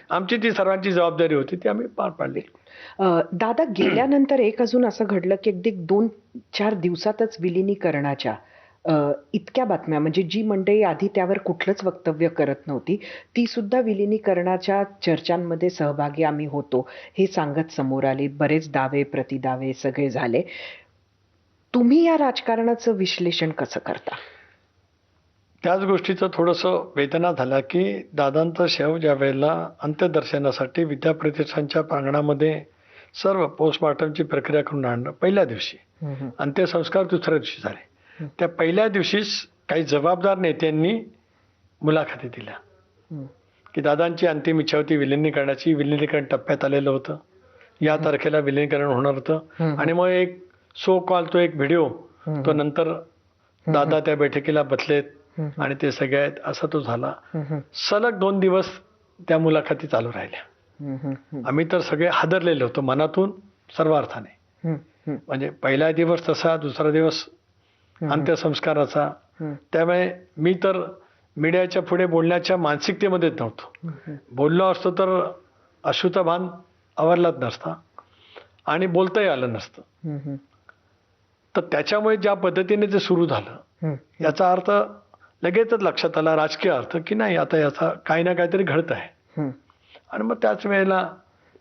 आमची ती सर्वांची जबाबदारी होती, ती आम्ही पार पाडली. दादा गेल्यानंतर एक अजून असं घडलं की अगदी 2-4 दिवसातच विलिनीकरणाच्या इतक्या बातम्या, म्हणजे जी मंडळी आधी त्यावर कुठलंच वक्तव्य करत नव्हती, ती सुद्धा विलिनीकरणाच्या चर्चांमध्ये सहभागी आम्ही होतो हे सांगत समोर आली. बरेच दावे प्रतिदावे सगळे झाले. तुम्ही या राजकारणाचं विश्लेषण कसं करता? त्याच गोष्टीचं थोडंसं वेदना झाला की दादांचं शव ज्या वेळेला अंत्यदर्शनासाठी विद्याप्रतिष्ठानच्या प्रांगणामध्ये सर्व पोस्टमॉर्टमची प्रक्रिया करून आणणं पहिल्या दिवशी, अंत्यसंस्कार दुसऱ्या दिवशी झाले. त्या पहिल्या दिवशीच काही जबाबदार नेत्यांनी मुलाखती दिल्या की दादांची अंतिम इच्छा होती विलिनीकरणाची, विलिनीकरण टप्प्यात आलेलं होतं, या तारखेला विलिनीकरण होणार होतं. आणि मग एक सो कॉल तो एक व्हिडिओ, तो नंतर दादा त्या बैठकीला बसलेत आणि ते सगळे आहेत असा तो झाला. सलग 2 दिवस त्या मुलाखती चालू राहिल्या. आम्ही तर सगळे हादरलेलो होतो मनातून सर्व अर्थाने. म्हणजे पहिला दिवस तसा, दुसरा दिवस अंत्यसंस्काराचा. त्यामुळे मी तर मीडियाच्या पुढे बोलण्याच्या मानसिकतेमध्येच नव्हतो. बोललो असतो तर अश्रूचा भान आवरलाच नसता आणि बोलताही आलं नसतं. तर त्याच्यामुळे ज्या पद्धतीने ते सुरू झालं याचा अर्थ लगेचच लक्षात आला, राजकीय अर्थ, की नाही आता याचा काही ना काहीतरी घडत आहे. आणि मग त्याच वेळेला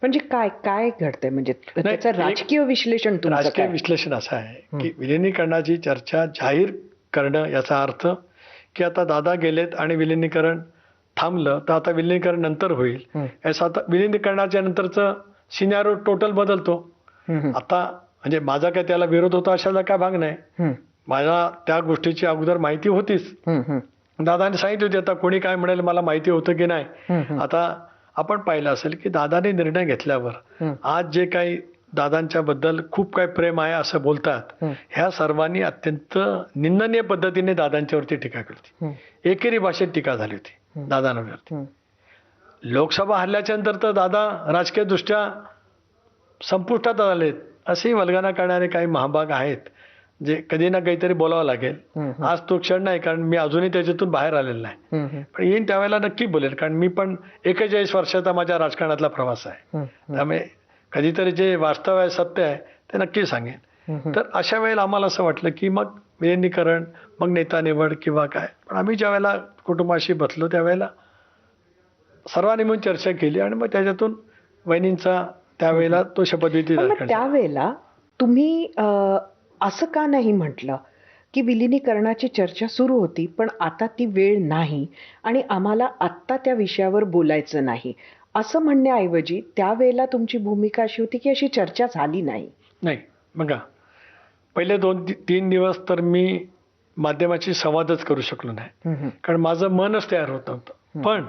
म्हणजे काय काय घडतंय, म्हणजे त्याचं राजकीय विश्लेषण तुमचं राजकीय काय? विश्लेषण असं आहे की विलिनीकरणाची चर्चा जाहीर करणं याचा अर्थ की आता दादा गेलेत आणि विलिनीकरण थांबलं तर आता विलिनीकरण नंतर होईल, याचा आता विलिनीकरणाच्या नंतरचं सिनारिओ टोटल बदलतो. आता म्हणजे माझा काय त्याला विरोध होता अशाला काय भाग नाही. मला त्या गोष्टीची अगोदर माहिती होतीच. दादाने सांगितली होती, आता कोणी काय म्हणेल मला माहिती होतं की नाही. आता आपण पाहिलं असेल की दादाने निर्णय घेतल्यावर आज जे काही दादांच्या बद्दल खूप काही प्रेम आहे असं बोलतात, ह्या सर्वांनी अत्यंत निंदनीय पद्धतीने दादांच्यावरती टीका केली होती. एकेरी भाषेत टीका झाली होती दादांवरती. लोकसभा हल्ल्याच्या नंतर तर दादा राजकीय दृष्ट्या संपुष्टात आलेत असेही वल्गना करणारे काही महाभाग आहेत, जे कधी ना काहीतरी बोलावं लागेल. आज तो क्षण नाही, कारण मी अजूनही त्याच्यातून बाहेर आलेलो नाही. पण येईन त्यावेळेला नक्की बोलेल, कारण मी पण 41 वर्षाचा माझ्या राजकारणातला प्रवास आहे. त्यामुळे कधीतरी जे वास्तव आहे, सत्य आहे, ते नक्की सांगेन. तर अशा वेळेला आम्हाला असं वाटलं की मग विलिनीकरण, मग नेता निवड किंवा काय. पण आम्ही ज्या वेळेला कुटुंबाशी बसलो त्यावेळेला सर्वांनी मिळून चर्चा केली आणि मग त्याच्यातून वहिनींचा त्यावेळेला तो शपथविधी झाला. त्यावेळेला तुम्ही असं का नाही म्हटलं की विलिनीकरणाची चर्चा सुरू होती पण आता ती वेळ नाही आणि आम्हाला आत्ता त्या विषयावर बोलायचं नाही, असं म्हणण्याऐवजी त्यावेळेला तुमची भूमिका अशी होती की अशी चर्चा झाली नाही? नाही, बघा, पहिले 2-3 दिवस तर मी माध्यमाची संवादच करू शकलो नाही, कारण माझं मनच तयार होत नव्हतं. पण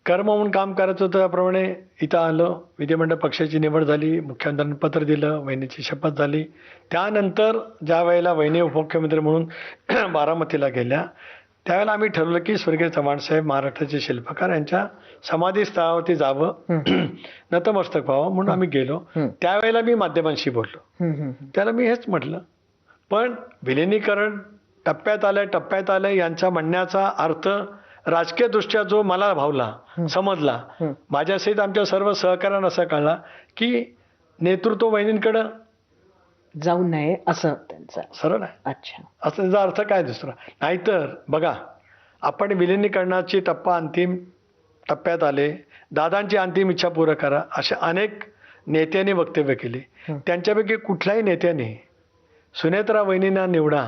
कर्म म्हणून काम करायचं होतं त्याप्रमाणे इथं आलं, विधिमंडळ पक्षाची निवड झाली, मुख्यमंत्र्यांनी पत्र दिलं, वहिनीची शपथ झाली. त्यानंतर ज्या वेळेला वहिनी उपमुख्यमंत्री म्हणून बारामतीला गेल्या त्यावेळेला आम्ही ठरवलं की स्वर्गीय चव्हाणसाहेब महाराष्ट्राचे शिल्पकार यांच्या समाधीस्थळावरती जावं, नतमस्तक व्हावं म्हणून आम्ही गेलो. त्यावेळेला मी माध्यमांशी बोललो. त्याला मी हेच म्हटलं, पण विलिनीकरण टप्प्यात आलंय यांचा म्हणण्याचा अर्थ राजकीय दृष्ट्या जो मला भावला, समजला, माझ्यासहित आमच्या सर्व सहकार्यांना असा कळला की नेतृत्व वहिनींकडं जाऊ नये असं त्यांचं सरळ आहे. अच्छा, असं त्याचा अर्थ काय दुसरा? नाहीतर बघा, आपण विलिनीकरणाची अंतिम टप्प्यात आले, दादांची अंतिम इच्छा पूर्ण करा अशा अनेक नेत्यांनी वक्तव्य केले. त्यांच्यापैकी कुठल्याही नेत्याने सुनेत्रा वहिनींना निवडा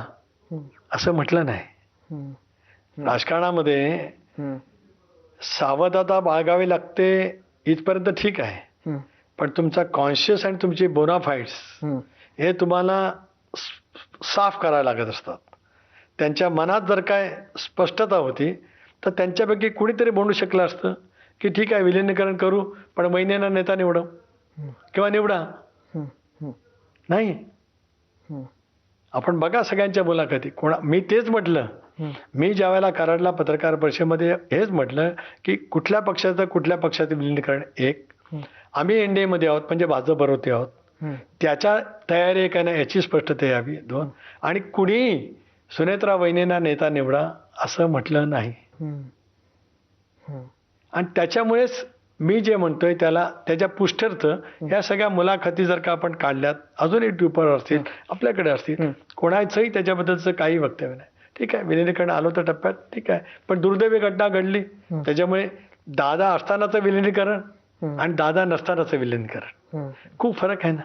असं म्हटलं नाही. राजकारणामध्ये सावधता बाळगावी लागते इथपर्यंत ठीक आहे, पण तुमचा कॉन्शियस आणि तुमची बोनाफाईड्स हे तुम्हाला साफ करायला लागत असतात. त्यांच्या मनात जर काय स्पष्टता होती तर त्यांच्यापैकी कुणीतरी म्हणू शकलं असतं की ठीक आहे विलिनीकरण करू, पण महिन्याना नेता निवडू किंवा निवडा. नाही, आपण बघा सगळ्यांच्या मुलाखती, मी तेच म्हटलं. मी ज्या वेळेला कराडला पत्रकार परिषदेमध्ये हेच म्हटलं की कुठल्या पक्षाचं विलिनीकरण, एक आम्ही एनडीएमध्ये आहोत म्हणजे भाजप बरोबर आहोत, त्याच्या तयारी आहे का नाही याची स्पष्टता यावी. 2, आणि कुणी सुनेत्रा वहिनींना नेता निवडा असं म्हटलं नाही. आणि त्याच्यामुळेच मी जे म्हणतोय त्याला त्याच्या पुष्ठर्थ ह्या सगळ्या मुलाखती जर का आपण काढल्यात, अजूनही ट्विटरवर असतील, आपल्याकडे असतील, कोणाचंही त्याच्याबद्दलचं काही वक्तव्य नाही. ठीक आहे, विलिनीकरण आलो तर टप्प्यात, ठीक आहे, पण दुर्दैवी घटना घडली. त्याच्यामुळे दादा असतानाचं विलिनीकरण आणि दादा नसतानाचं विलिनीकरण खूप फरक आहे ना.